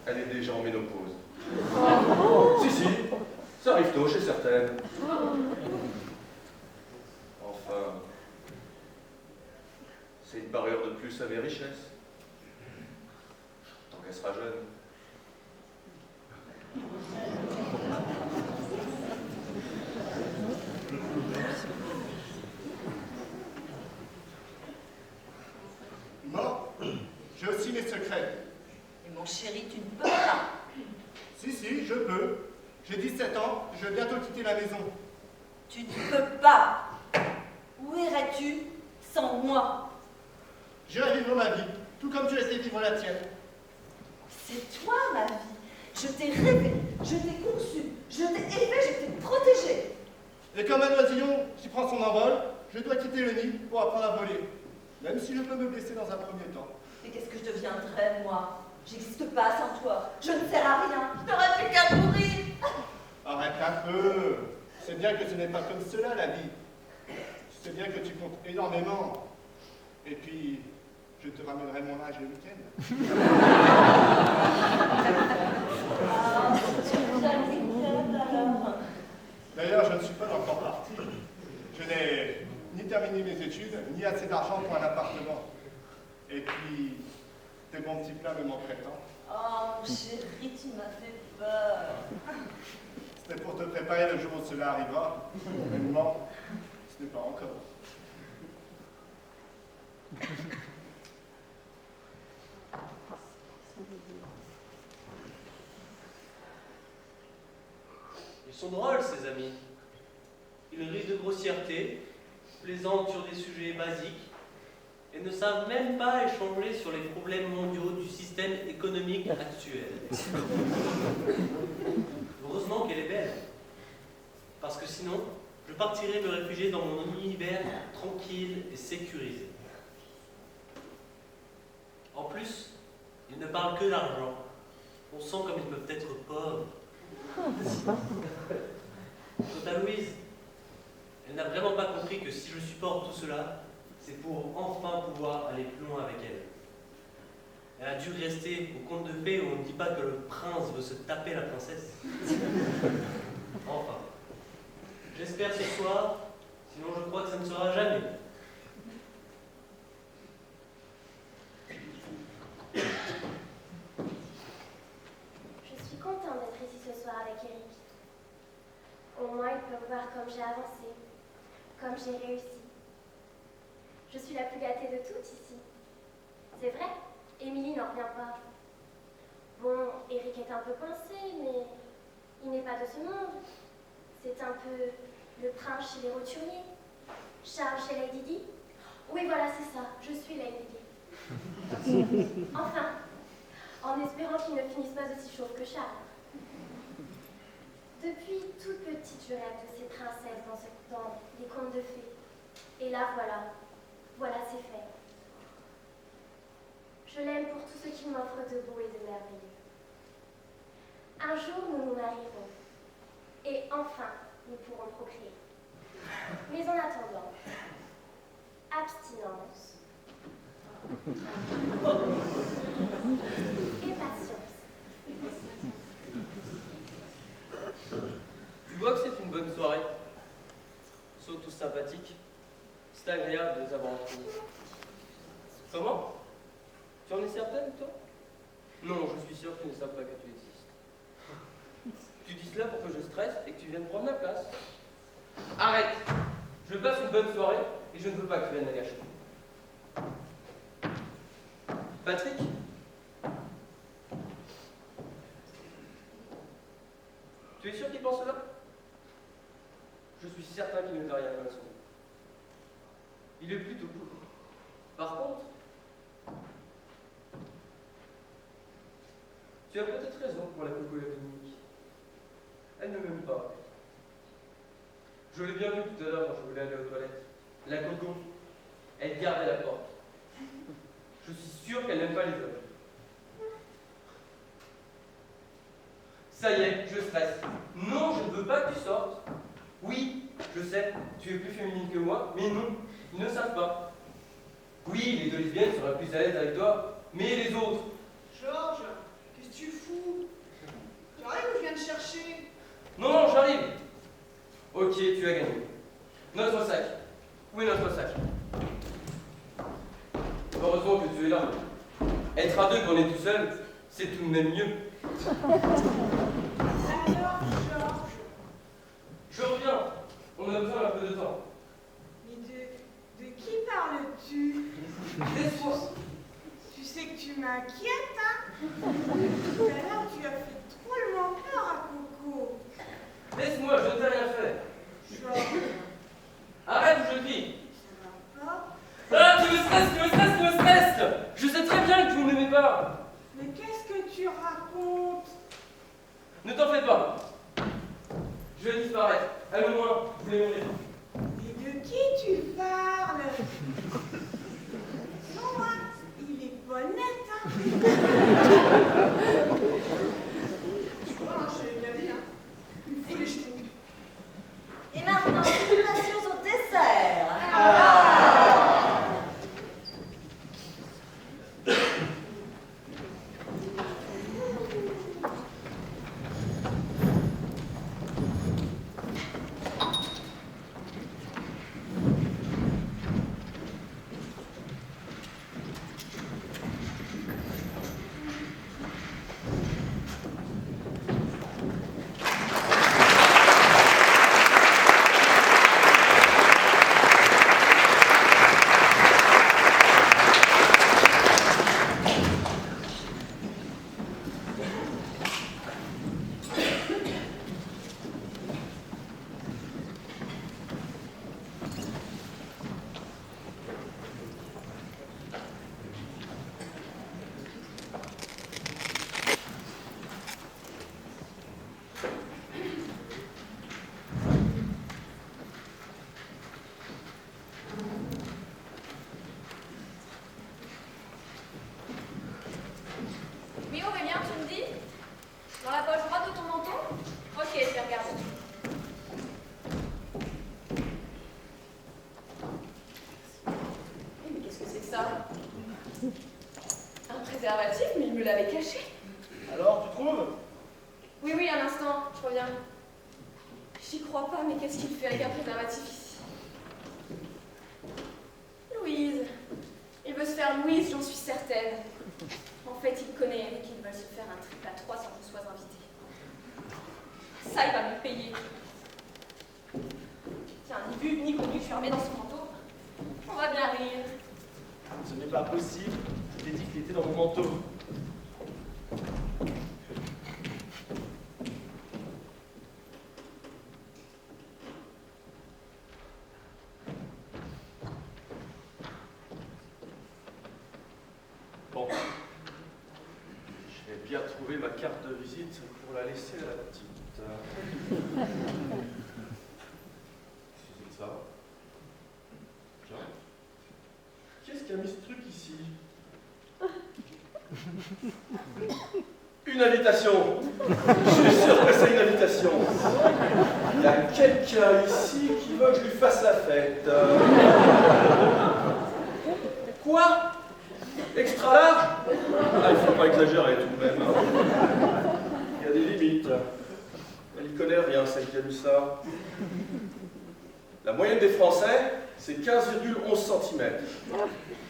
Elle est déjà en ménopause. Si, ça arrive tôt chez certaines. Enfin, c'est une barrière de plus à mes richesses. Tant qu'elle sera jeune. Moi, j'ai aussi mes secrets. Mais mon chéri, tu ne peux pas. Si, je peux. J'ai 17 ans, je vais bientôt quitter la maison. Tu ne peux pas. Où irais-tu sans moi? J'irai vivre ma vie, tout comme tu essaies de vivre la tienne. C'est toi, ma vie. Je t'ai rêvé, je t'ai conçu, je t'ai élevé, je t'ai protégé. Et comme un oisillon qui prend son envol, je dois quitter le nid pour apprendre à voler. Même si je peux me blesser dans un premier temps. Mais qu'est-ce que je deviendrais, moi? J'existe pas sans toi. Je ne sers à rien. Je n'aurais plus qu'à mourir. Arrête un peu. Tu sais bien que ce n'est pas comme cela, la vie. Tu sais bien que tu comptes énormément. Et puis, je te ramènerai mon âge le week-end. Ah, tu viens le week-end alors. D'ailleurs, je ne suis pas encore parti. Je n'ai ni terminé mes études, ni assez d'argent pour un appartement. Et puis, tes bons petits plats me manqueraient tant. Oh, mon chéri, tu m'as fait peur. C'était pour te préparer le jour où cela arrivera. Honnêtement, ce n'est pas encore. Ils sont drôles, ces amis. Ils rient de grossièreté, plaisantent sur des sujets basiques, et ne savent même pas échanger sur les problèmes mondiaux du système économique actuel. Heureusement qu'elle est belle, parce que sinon, je partirais me réfugier dans mon univers tranquille et sécurisé. En plus, ils ne parlent que d'argent. On sent comme ils peuvent être pauvres. Quant à Louise, elle n'a vraiment pas compris que si je supporte tout cela, c'est pour enfin pouvoir aller plus loin avec elle. Elle a dû rester au conte de fées où on ne dit pas que le prince veut se taper la princesse. Enfin, j'espère ce soir, sinon je crois que ça ne sera jamais. Je suis contente d'être ici ce soir avec Eric. Au moins, il peut voir comme j'ai avancé, comme j'ai réussi. Je suis la plus gâtée de toutes ici. C'est vrai, Émilie n'en revient pas. Bon, Eric est un peu coincé, mais il n'est pas de ce monde. C'est un peu le prince chez les roturiers, Charles chez Lady Di. Oui, voilà, c'est ça, je suis Lady Di. Enfin, en espérant qu'il ne finisse pas aussi chauve que Charles. Depuis toute petite, je rêve de ces princesses dans les contes de fées. Et là, voilà, c'est fait. Je l'aime pour tout ce qu'il m'offre de beau et de merveilleux. Un jour, nous nous marierons. Et enfin, nous pourrons procréer. Mais en attendant, abstinence et patience. Tu vois que c'est une bonne soirée. Ils sont tous sympathiques. C'est agréable de les avoir retrouvés. Comment? Tu en es certaine, toi? Non, je suis sûr qu'ils ne savent pas que tu existes. Tu dis cela pour que je stresse et que tu viennes prendre ma place. Arrête! Je passe une bonne soirée et je ne veux pas que tu viennes la gâcher. Patrick? Tu es sûr qu'il pense cela? Je suis certain qu'il ne veut rien faire à son. Il est plutôt cool. Par contre, tu as peut-être raison pour la coco Dominique. Elle ne m'aime pas. Je l'ai bien vu tout à l'heure quand je voulais aller aux toilettes. La coco, elle gardait la porte. Je suis sûr qu'elle n'aime pas les hommes. Ça y est, je stresse. Non, je ne veux pas que tu sortes. Oui, je sais, tu es plus féminine que moi, mais non, ils ne savent pas. Oui, les deux lesbiennes seraient plus à l'aise avec toi, mais les autres? Georges, qu'est-ce que tu fous? tu as gagné. Notre sac. Où est notre sac? Heureusement que tu es là. Être à deux quand on est tout seul, c'est tout de même mieux. Alors, Georges, Je reviens. On a besoin d'un peu de temps. mais de qui parles-tu? Laisse-moi. Tu sais que tu m'inquiètes, hein? Tout à l'heure, tu as fait drôlement peur à Coco. Laisse-moi, je ne t'ai rien fait. Georges, Arrête ou je te dis. ça va pas? Ah, tu me stresses, tu me stresses, tu me stresses. Je sais très bien que tu ne m'aimais pas. Mais qu'est-ce que tu racontes? Ne t'en fais pas. Je vais disparaître. À le moins, vous voulez mourir. Mais de qui tu parles? Non, hein, il est pas net, hein? Je crois, hein, j'ai bien dit, hein. Il faut les jeter. Et maintenant, passions au dessert. Oui, Aurélien, tu me dis? Dans la poche droite de ton manteau? Ok, je vais regarder. Mais qu'est-ce que c'est que ça? Un préservatif, mais il me l'avait caché. Alors, tu trouves? Oui, oui, un instant, je reviens. J'y crois pas, mais qu'est-ce qu'il fait avec un préservatif ici? Louise. Il veut se faire Louise, j'en suis certaine. En fait, il connaît Eric, il va se faire un trip à 3 sans que je sois invitée. Ça, il va me payer. Tiens, ni vu ni connu, je suis armée dans ce manteau. On va bien rire. Ce n'est pas possible. Je t'ai dit qu'il était dans mon manteau. Bon. Je vais bien trouver ma carte de visite pour la laisser à la petite. C'est ça. Tiens. Qu'est-ce qui a mis ce truc ici? Une invitation. Je suis sûr que c'est une invitation. Il y a quelqu'un ici qui veut que je lui fasse la fête. Quoi? Extra large? Ah, il faut pas exagérer tout de même. Il y a des limites. Elle y connaît rien, celle qui a lu ça. La moyenne des Français, c'est 15,11 cm.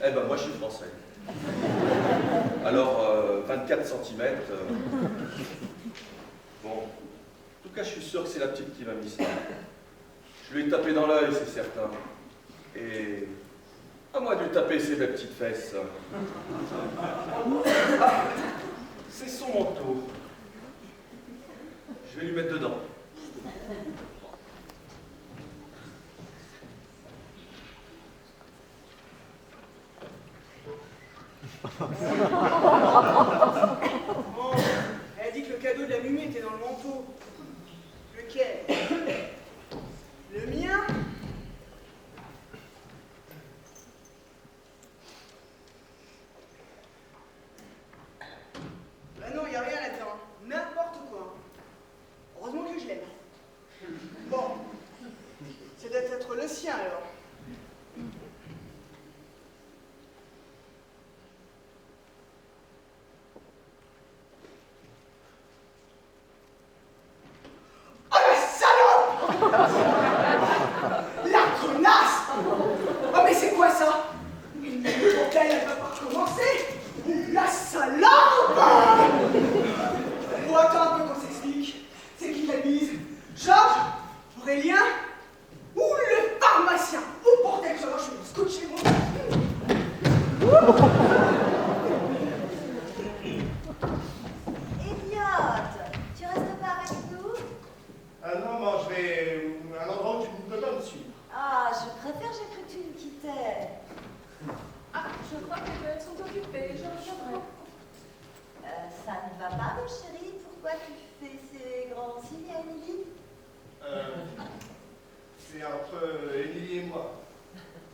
Eh ben, moi, je suis français. Alors, 24 cm. Bon. En tout cas, je suis sûr que c'est la petite qui m'a mis ça. Je lui ai tapé dans l'œil, c'est certain. Et à moi de lui taper ses belles petites fesses. Ah, c'est son manteau. Je vais lui mettre dedans. Bon, elle a dit que le cadeau de la Mimi était dans le manteau. Lequel? Le mien? Bah non, il n'y a rien là-dedans. Pourquoi tu fais ces grands signes à Émilie? C'est entre Émilie et moi.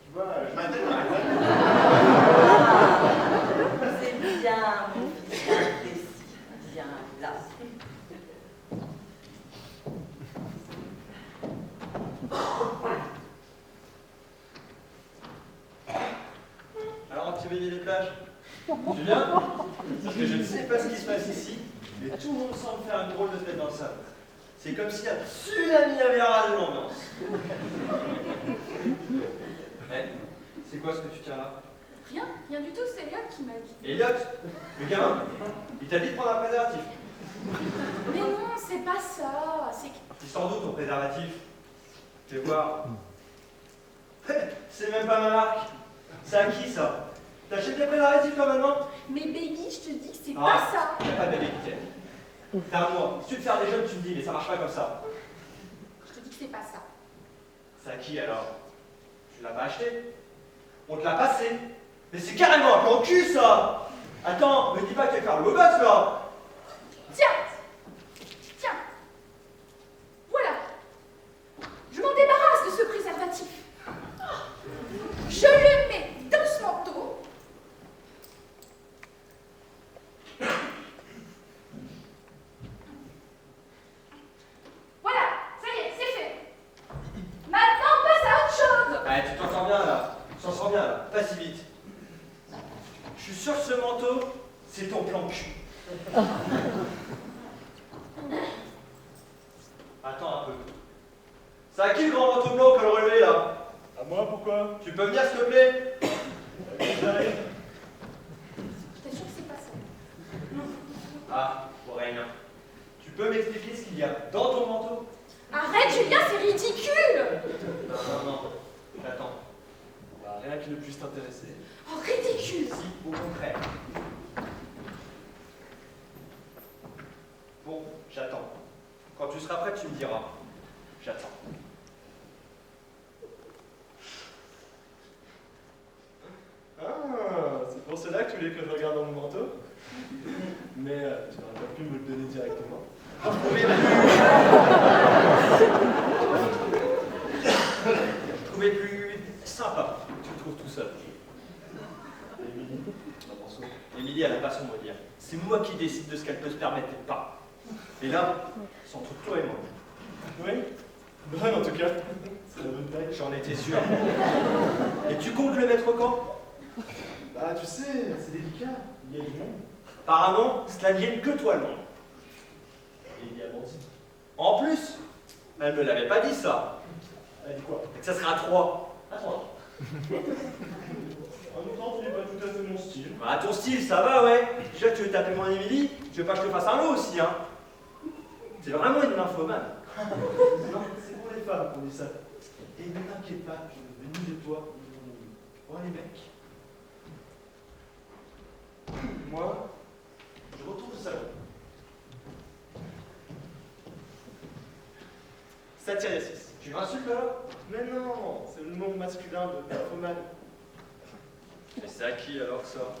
Tu vois, je m'intègre. C'est bien, mon fils, j'apprécie. Viens là. Alors, optimiser les plages. Tu viens? Parce que je ne sais pas ce qui se passe ici, mais tout le monde semble faire une drôle de tête dans le sable. C'est comme si un tsunami avait rasé l'ambiance. Eh, c'est quoi ce que tu tiens là? Rien du tout, c'est Elliot qui m'a dit. Elliot, le gamin, il t'a dit de prendre un préservatif. Mais non, c'est pas ça. C'est que... Il sort d'où ton préservatif? Fais voir. C'est même pas ma marque. C'est à qui ça? T'achètes des préservatifs toi maintenant? Mais baby, je te dis que c'est Ah, pas ça. y a pas de bébé qui t'aime. T'es à moi. Si tu veux te faire des jeunes, tu me dis, mais ça marche pas comme ça. Je te dis que c'est pas ça. C'est à qui alors? Tu l'as pas acheté? On te l'a passé. Mais c'est carrément un plan cul ça! Attends, me dis pas que tu vas faire le beau gosse là! Tiens. Voilà. Je m'en débarrasse de ce préservatif. Je le mets dans ce manteau. Voilà, ça y est, c'est fait. Maintenant, on passe à autre chose. Ouais, tu t'en sors bien là. Tu t'en sors bien là. Pas si vite. Je suis sûr que ce manteau, c'est ton plan cul. Attends un peu. C'est à qui le grand manteau blanc que le relevé là? À moi, pourquoi? Tu peux venir s'il te plaît? J'arrive. Je t'assure que c'est pas ça. Ah, pour rien. Tu peux m'expliquer ce qu'il y a dans ton manteau? Arrête, Julien, c'est ridicule. Non. J'attends. Bah, rien qui ne puisse t'intéresser. Oh, ridicule. Si, au contraire. Bon, j'attends. Quand tu seras prêt, tu me diras. J'attends. Ah, c'est pour cela que tu voulais que je regarde dans mon manteau? Mais tu n'aurais pas pu me le donner directement. Je trouvais plus sympa. Tu le trouves tout seul. Émilie, t'en penses quoi? Émilie, elle a pas son mot à dire. C'est moi qui décide de ce qu'elle peut se permettre et pas. Et là, c'est entre toi et moi. Oui? Bonne en tout cas. C'est la bonne taille. J'en étais sûr. Et tu comptes le mettre quand? Bah, tu sais, c'est délicat. Il y a du monde. Apparemment, cela ne vient que toi le monde. Et il y a menti. En plus, elle me l'avait pas dit ça. Elle dit quoi? Et que ça sera à 3. À 3. En même temps, tu n'es pas tout à fait mon style. Ah, ton style, ça va, ouais. Déjà, tu veux t'appeler mon Émilie, tu veux pas que je te fasse un lot aussi, hein. C'est vraiment une nymphomane. Non, c'est pour les femmes qu'on dit ça. Et ne t'inquiète pas, je vais ni de toi, ni de moi, les mecs. Moi, je retourne au salon. Satiriasis. Tu m'insultes là? Mais non, c'est le nom masculin de nymphomane. Mais c'est à qui alors ça?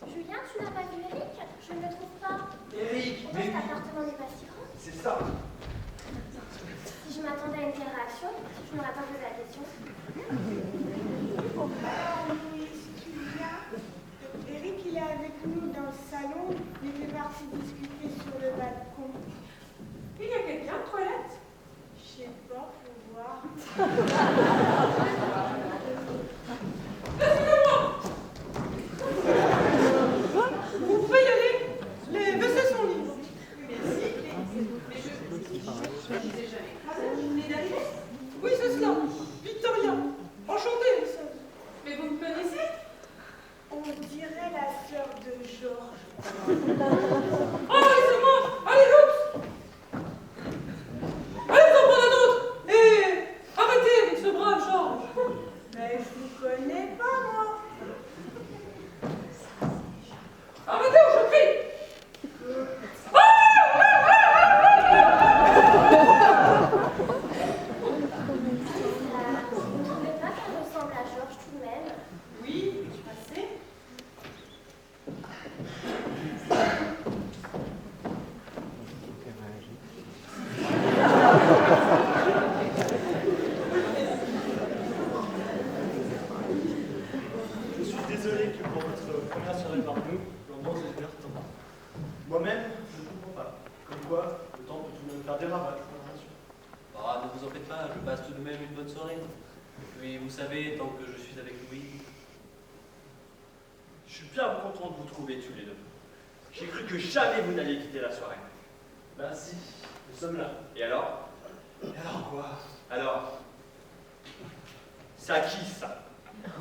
Julien, tu n'as pas vu Eric? Je ne le trouve pas. Eric, Pourtant, cet appartement n'est pas si grand. c'est ça. Si je m'attendais à une telle réaction, je n'aurais pas posé la question. Eric, il est avec nous dans le salon. Il était parti discuter sur le balcon. Il y a quelqu'un aux toilettes? Je sais pas, faut voir. Vous pouvez y aller. Les WC sont libres. Oui, c'est cela. Victoria. Enchantée. Mais vous me connaissez? On dirait la sœur de Georges. Oh, laissez-moi. Allez, l'autre. Allez, en prenez d'autres. Et arrêtez avec ce brave Georges. Mais je vous connais pas, moi. Arrêtez ou je crie. Vous ne trouvez pas qu'elle ressemble à Georges tout de même? Oui, je passais. pas. Comme quoi, le temps peut tout de même faire des ravages. Ah, ne vous en faites pas, je passe tout de même une bonne soirée. Puis vous savez, tant que je suis avec Louis. Je suis bien content de vous trouver tous les deux. J'ai cru que jamais vous n'alliez quitter la soirée. Ben si, nous sommes là. Et alors? Et alors quoi? Alors? C'est à qui ça?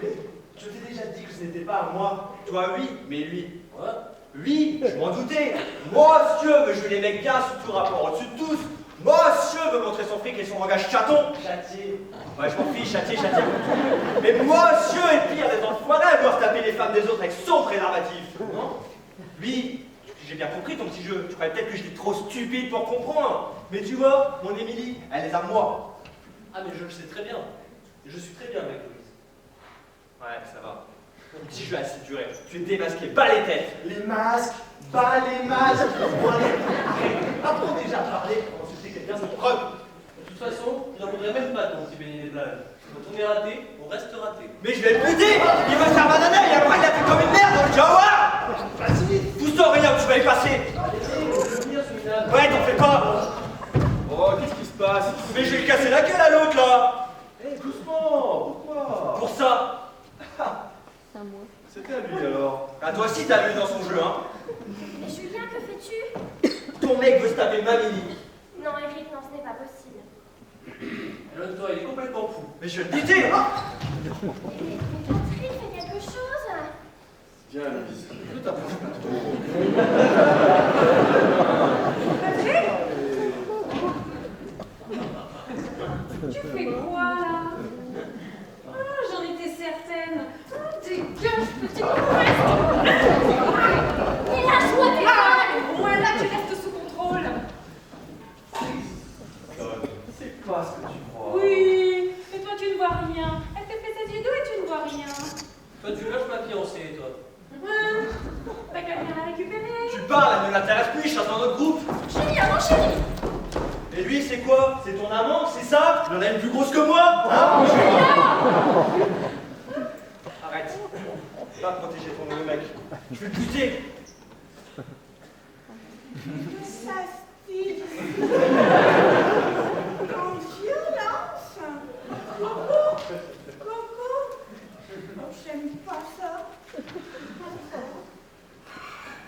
Mais je t'ai déjà dit que ce n'était pas à moi. Toi oui, mais lui. Quoi? Oui, je m'en doutais. Monsieur veut jouer les mecs bien sous tout rapport au-dessus de tous. Monsieur veut montrer son fric et son langage chaton. Châtier. Ouais, je m'en fiche, châtier. Mais monsieur est le pire des enfoirés à vouloir taper les femmes des autres avec son préservatif. Non? Lui, j'ai bien compris ton petit jeu. Tu croyais peut-être que j'étais trop stupide pour comprendre. Mais tu vois, mon Émilie, elle est à moi. Ah, mais je le sais très bien. Je suis très bien avec Louise. Ouais, ça va. Ton petit jeu a assez duré. Tu es démasqué, bas les têtes. Les masques, pas les masques. Bon, allez, arrête. Apprends déjà à parler pour insulter quelqu'un sans preuve. De toute façon, je n'en voudrais même pas de mon petit béni des plages. Quand on est raté, on reste raté. Mais je vais le buter. Il veut faire banana et après il a fait comme une merde dans le Jawar. Vas-y. Pousse-toi, rien, tu vas y passer. Allez, je veux venir, ce minable. Ouais, t'en fais pas. Oh, qu'est-ce qui se passe? Mais je vais lui casser la gueule à l'autre là. Eh, doucement, pourquoi? Pour ça. C'était à lui alors. Ah, toi aussi t'as vu dans son jeu, hein. Mais Julien, que fais-tu? Ton mec veut se taper ma Mini. Non, Eric, non, ce n'est pas possible. L'autre, toi, il est complètement fou. Mais je vais le buter. Mais Patrick, fais quelque chose. Viens, Louise. Ne t'approche pas trop. Tu fais quoi là? Ah, j'en étais certaine. Ah, dégage, petite peste. Mais lâche-moi tes balles. Voilà, tu restes sous contrôle. C'est pas ce que tu crois. Oui, mais toi tu ne vois rien. Elle te fait ses yeux doux et tu ne vois rien. Toi, tu lâches ma fiancée, toi. T'as qu'à venir la récupérer. Tu parles, elle ne l'intéresse plus, il cherche dans notre groupe. Julien, mon chéri. Et lui, c'est quoi? C'est ton amant, c'est ça? Il en a une plus grosse que moi, hein? Arrête. Va protéger ton nouveau mec. Je vais le buter. Ça style. En violence. Coco. J'aime pas ça.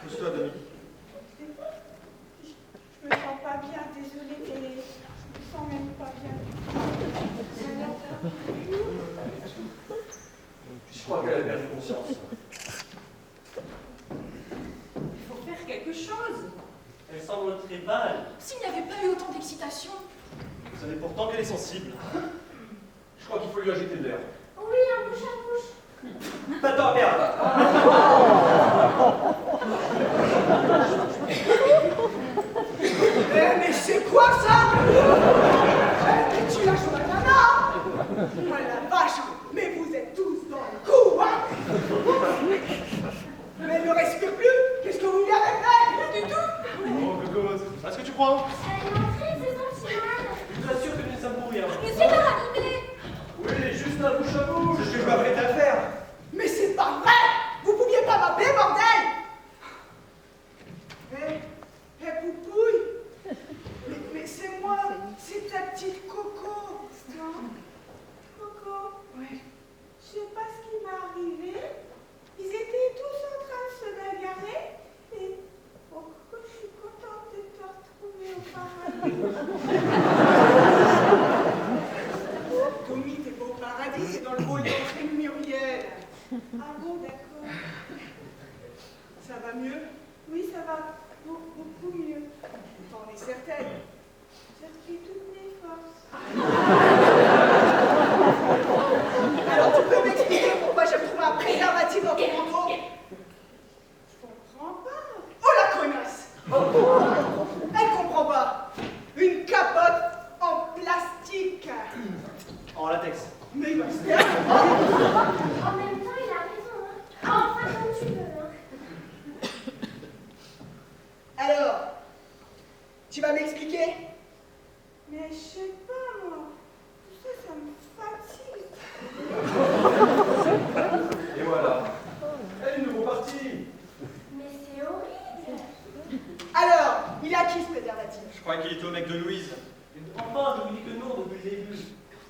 Pousse-toi, Denis. Je me sens pas bien, désolée, mais je me sens même pas bien. Je crois qu'elle a perdu conscience. Il faut faire quelque chose. Elle semble très pâle. S'il n'y avait pas eu autant d'excitation. Vous savez pourtant qu'elle est sensible. Je crois qu'il faut lui ajouter de l'air. Oui, un bouche à bouche. Attends, merde. Mais c'est quoi ça? Mais tu lâches ma nana? Moi la vache, mais vous êtes tous dans le coup, hein? Mais elle ne respire plus. Qu'est-ce que vous lui avez fait? Rien du tout. Oh, Coco, est-ce que tu crois? Elle est entrée, c'est sentimental. Je vous assure que nous ne sommes pour rien. Mais c'est pas animé. Oui, juste un bouche à bouche. C'est ce que je m'apprête à faire. Mais c'est pas vrai. Vous pouviez pas m'appeler, bordel. Hé, Poupouille. Mais c'est moi, c'est ta petite Coco. Coco. Ouais. Je sais pas ce qui m'est arrivé. Ils étaient tous en train de se bagarrer. Et oh, Coco, je suis contente de te retrouver au paradis. Tommy, t'es pas au paradis, c'est dans le rôle d'entrée de Muriel. Ah bon, d'accord. Ça va mieux? Oui, ça va beaucoup mieux. T'en es certaine? J'ai repris toutes mes forces. Alors tu peux m'expliquer pourquoi j'ai retrouvé un préservatif dans ton manteau? Je comprends pas. Oh la connasse! Elle comprend pas. Une capote en plastique. En latex. Mais il va se faire. En même temps, il a raison. Hein. Enfin, comme tu veux. Hein. Alors, tu vas m'expliquer? Mais je sais pas, moi. Tout ça, ça me fatigue. Et voilà. Elle est de nouveau partie. Mais c'est horrible. Alors, il a croyais qu'il était au mec de Louise. Enfin, je vous dis que non depuis le début.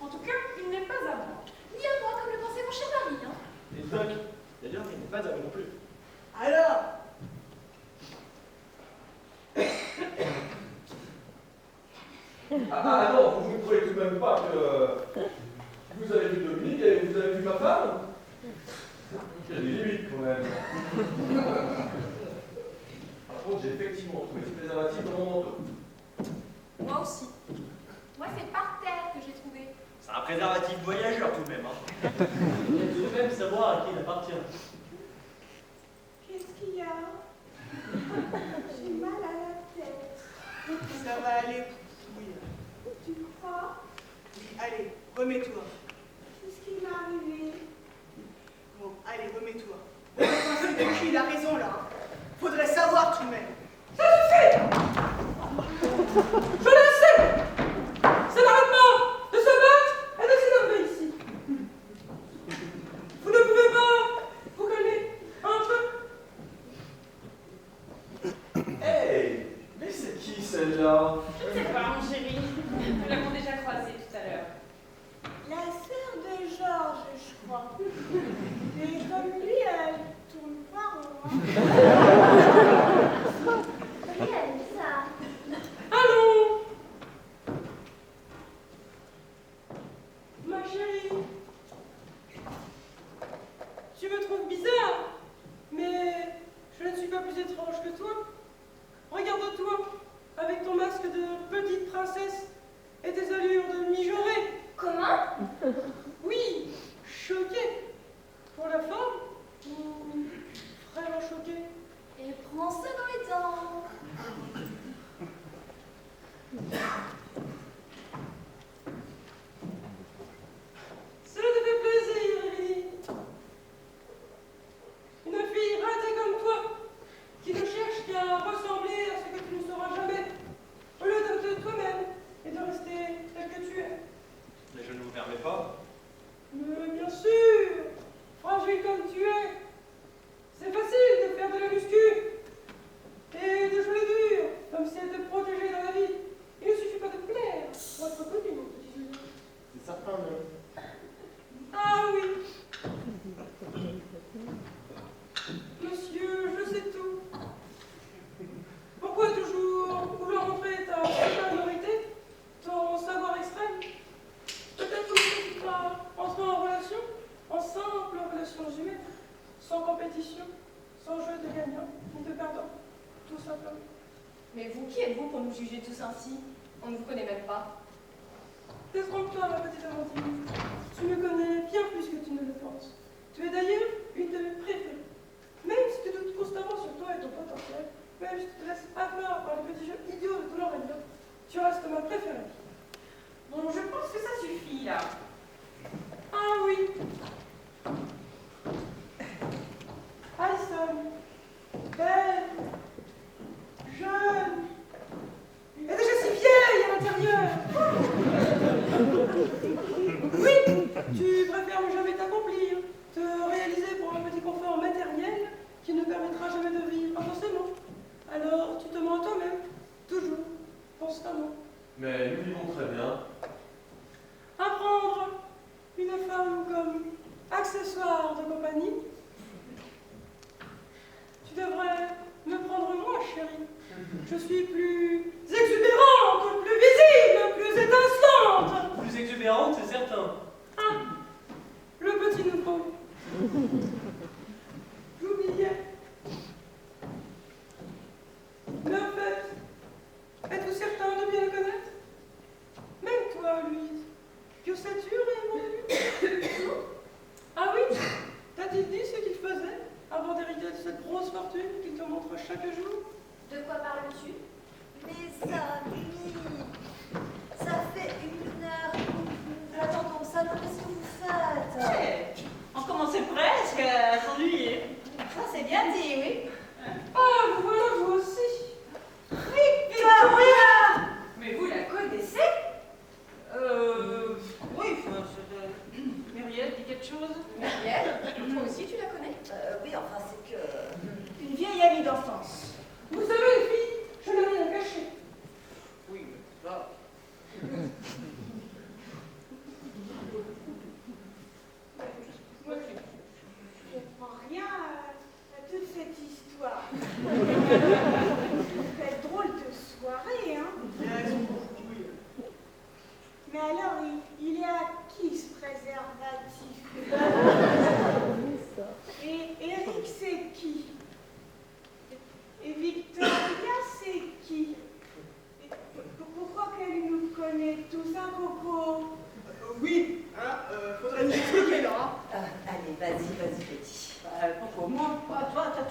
En tout cas, il n'est pas à moi. Ni à moi, comme le pensait mon cher mari. Hein. Et Doc, d'ailleurs, il n'est pas à vous non plus. Alors, Ah non, vous ne croyez tout de même pas que vous avez vu Dominique et vous avez vu ma femme? Il y a des limites quand même. Par contre, j'ai effectivement trouvé ce préservatif dans mon manteau. Moi aussi. Moi, c'est par terre que j'ai trouvé. C'est un préservatif voyageur tout de même. Hein. Il faut tout de même savoir à qui il appartient. qu'est-ce qu'il y a? J'ai mal à la tête. Ça va aller. Oui. Tu crois? Oui, allez, remets-toi. Qu'est-ce qui m'est arrivé? Bon, allez, remets-toi. Il a raison là. Faudrait savoir tout de même. Ça suffit! Je le sais! Ça n'arrête pas de se battre et de s'énerver ici. Vous ne pouvez pas vous calmer un peu? Hey! Mais c'est qui celle-là? Je ne sais pas, mon chéri. Nous l'avons déjà croisée tout à l'heure. La sœur de Georges, je crois. Et comme lui, elle tourne pas rond. Oui, elle est bizarre. Allons! Ma chérie, tu me trouves bizarre, mais je ne suis pas plus étrange que toi. Regarde-toi, avec ton masque de petite princesse et tes allures de mijaurée. Comment? Oui, choquée. Pour la forme ou vraiment choquée? Et prends ça dans les dents. Cela te fait plaisir, Émilie. Une fille ratée comme toi, qui ne cherche qu'à ressembler à ce que tu ne seras jamais, au lieu d'être toi-même et de rester tel que tu es. Mais je ne vous permets pas. Mais bien sûr, fragile comme tu es, c'est facile de faire de la muscu et de jouer dur, comme si elle te protégeait dans la vie. Il ne suffit pas de plaire pour être connu, mon petit Julien. C'est certain, non? Ah oui. Monsieur, je sais tout. Pourquoi toujours vouloir montrer ta supériorité, ton savoir extrême? Peut-être que tu ne pas entrer en relation, en simple relations humaines, sans compétition, sans jeu de gagnant, ni de perdant, tout simplement. Mais vous, qui êtes-vous pour nous juger tous ainsi? On ne vous connaît même pas. Détrompe-toi, ma petite Amandine. Tu me connais bien plus que tu ne le penses. Tu es d'ailleurs une de mes préférées. Même si tu doutes constamment sur toi et ton potentiel, même si tu te laisses avoir par les petits jeux idiots de ton oreille, tu restes ma préférée. Bon, je pense que ça suffit, là. Ah oui. Alison, belle, jeune, et déjà si vieille à l'intérieur. Oui, tu préfères ne jamais t'accomplir, te réaliser pour un petit confort matériel qui ne permettra jamais de vivre intensément. Alors tu te mens à toi-même, toujours, constamment. Mais nous vivons très bien. Apprendre une femme comme accessoire de compagnie. Tu devrais me prendre moi, chérie. Je suis plus exubérante, plus visible, plus étincelante. Plus exubérante, c'est certain. Ah, le petit nouveau. J'oubliais. Mais en fait, êtes-vous certain de bien le connaître? Même toi, Louise. Que sais-tu réellement de lui? Ah oui? T'a-t-il dit ce qu'il faisait avant d'hériter de cette grosse fortune qu'il te montre chaque jour? De quoi parles-tu?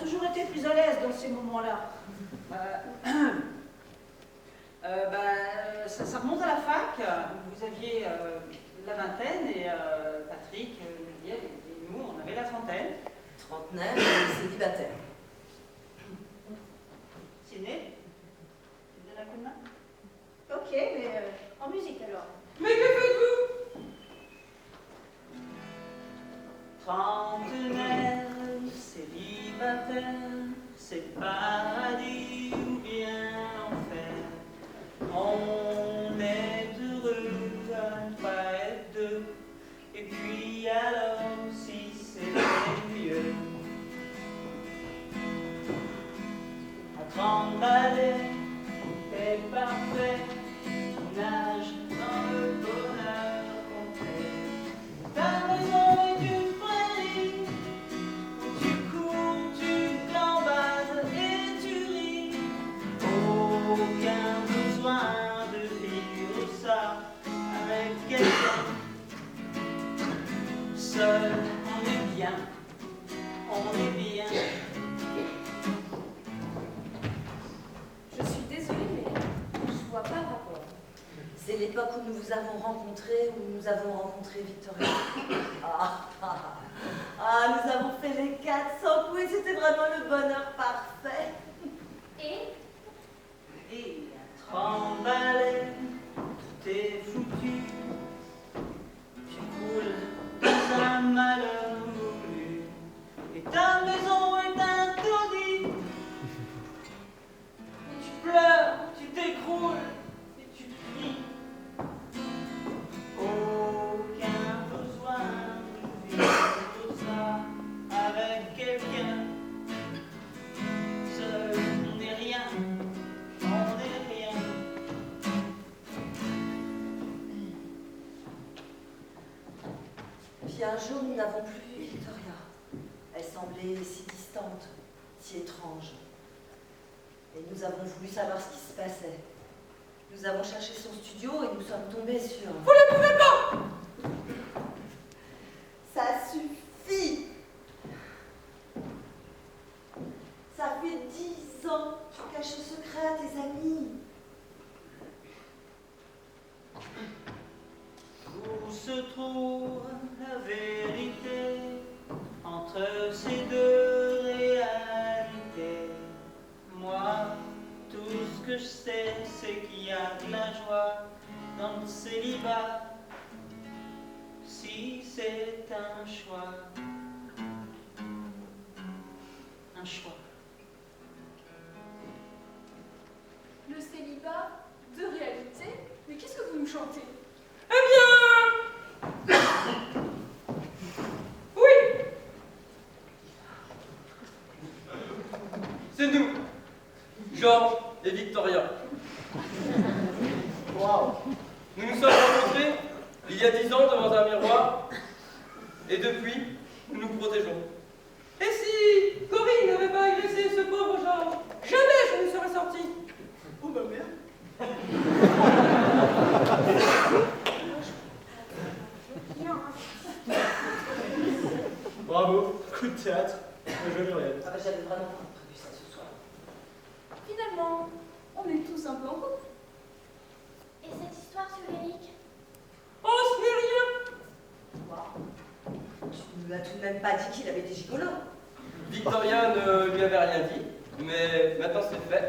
toujours été plus à l'aise dans ces moments-là. Ça remonte à la fac. Vous aviez la vingtaine et Patrick, Muriel et nous, on avait la trentaine. Trentenaire et célibataire. C'est né? Tu donnes un coup de main? Ok, mais en musique alors. Mais que faites-vous? Trentenaire, célibataire, c'est le paradis ou bien l'enfer. On est heureux à ne pas être deux. Et puis alors, si c'était mieux. À 30 balais, t'es parfait. Tu nages dans le bonheur complet. Ta maison est une prairie où tu cours, tu gambades et tu ris. Aucun besoin de vivre ça avec quelqu'un. Seul, on est bien, on est bien. Je suis désolée, mais je vois pas le rapport. C'est l'époque où nous vous avons rencontré, où nous avons rencontré Victoria. Nous avons fait les 400 coups et c'était vraiment le bonheur parfait. Et à 30 balais, tout est foutu. Tu coules dans un malheur voulu. Et ta maison est un taudis. Et tu pleures, tu t'écroules et tu cries. Aucun besoin de vivre tout ça avec quelqu'un. Seul, on n'est rien, on n'est rien. Puis un jour, nous n'avons plus vu Victoria. Elle semblait si distante, si étrange. Et nous avons voulu savoir ce qui se passait. Nous avons cherché son studio et nous sommes tombés sur... Vous ne pouvez pas! Ça suffit! Ça fait 10 ans que tu caches ce secret à tes amis. Où se trouve la vérité entre ces deux réalités? Moi, tout ce que je sais, c'est qu'il y a de la joie dans le célibat. Si c'est un choix, un choix. Le célibat de réalité? Mais qu'est-ce que vous me chantez? Eh bien... Oui! C'est nous, Georges et Victoria. Nous nous sommes rencontrés il y a 10 ans devant un miroir, et depuis, nous nous protégeons. Et si Corinne n'avait pas agressé ce pauvre Georges, jamais je ne serais sortie. Oh ma mère. Bravo, coup de théâtre, je Muriel. J'avais vraiment pas prévu ça ce soir. Finalement, on est tous un peu en couple. Et cette histoire sur Eric? Oh, ce n'est rien! Tu ne lui as tout de même pas dit qu'il avait des gigolos. Victoria ne lui avait rien dit, mais maintenant c'est fait.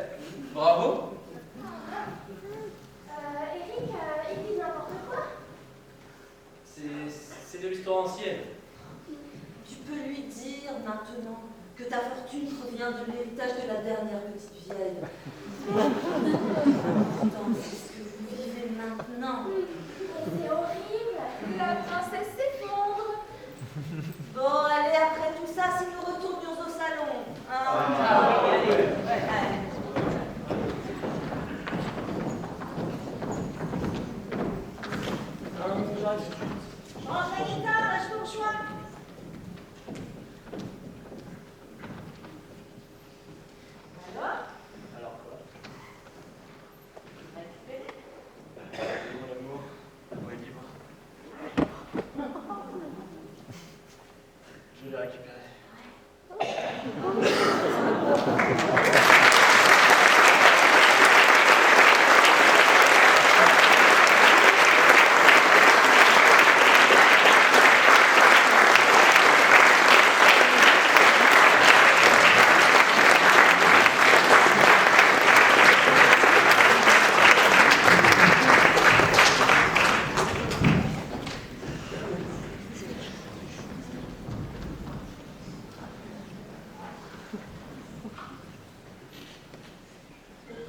Bravo. Eric, il dit n'importe quoi. C'est de l'histoire ancienne. Tu peux lui dire maintenant que ta fortune provient de l'héritage de la dernière petite vieille. Pourtant, c'est ce que vous vivez maintenant. C'est horrible. La princesse s'effondre. Bon, allez, après tout ça, si nous retournions au salon. Hein allez. Range la guitare, lâche ton choix. Alors Alors quoi? récupérer.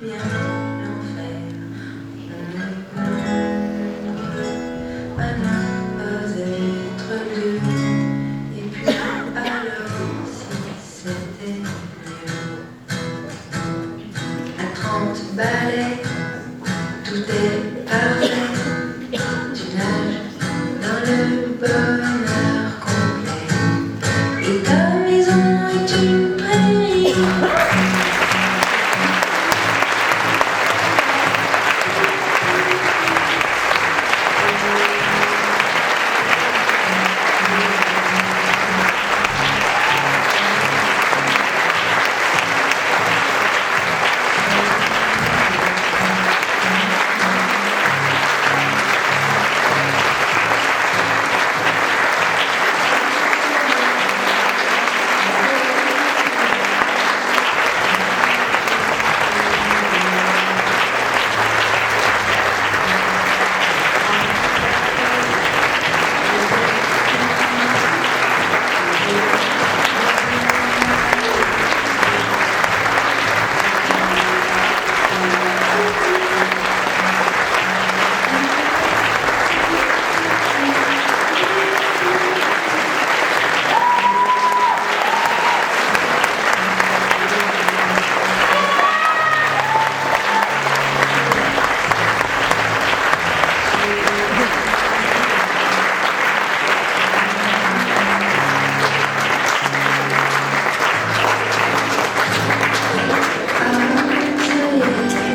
Je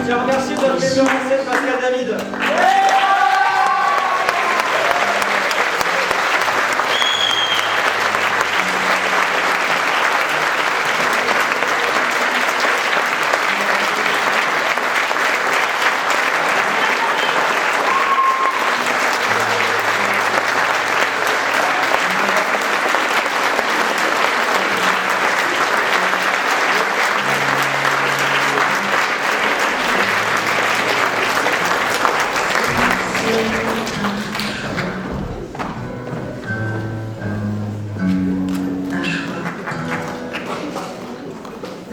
tiens à remercier notre metteur en scène, Pascal David.